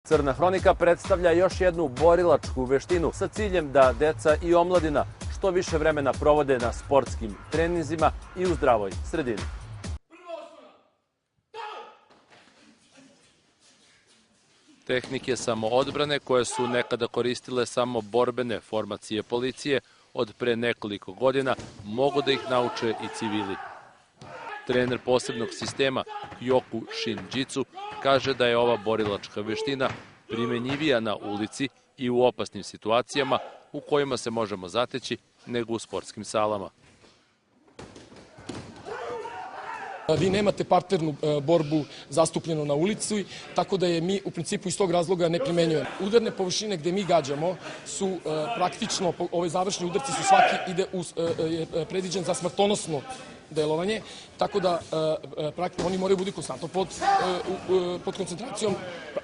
Crna hronika predstavlja još jednu borilačku veštinu sa ciljem da deca i omladina što više vremena provode na sportskim treninzima i u zdravoj sredini. Tehnike samoodbrane koje su nekada koristile samo borbene formacije policije od pre nekoliko godina mogu da ih nauče i civili. Trener posebnog sistema Kyoku Shinjitsu kaže da je ova borilačka veština primenjivija na ulici i u opasnim situacijama u kojima se možemo zateći nego u sportskim salama. Vi nemate parternu borbu zastupljenu na ulici, tako da je mi u principu iz tog razloga ne primenjujemo. Udarne površine gde mi gađamo su praktično, ove završni udarci su svaki predviđen za smrtonosno delovanje, tako da oni moraju biti konstantno pod koncentracijom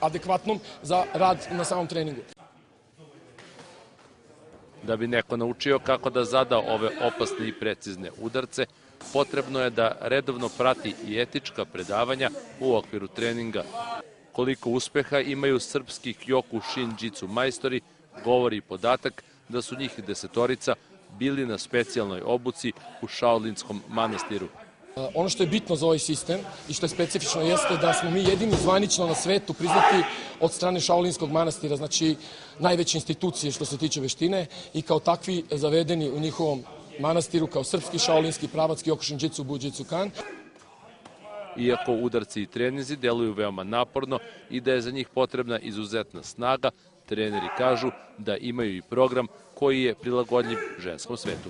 adekvatnom za rad na samom treningu. Da bi neko naučio kako da zada ove opasne i precizne udarce, potrebno je da redovno prati i etička predavanja u okviru treninga. Koliko uspeha imaju srpski Kyoku Shinjitsu majstori, govori podatak da su njih 10 bili na specijalnoj obuci u Shaolinskom manastiru. Ono što je bitno za ovaj sistem i što je specifično jeste da smo mi jedini zvanično na svetu priznati od strane Shaolinskog manastira, znači najveće institucije što se tiče veštine i kao takvi zavedeni u njihovom manastiru kao srpski šaolinski pravac Kyoku Shinjitsu Bujitsu-kan. Iako udarci i treninzi deluju veoma naporno i da je za njih potrebna izuzetna snaga, treneri kažu da imaju i program koji je prilagodljiv ženskom svetu.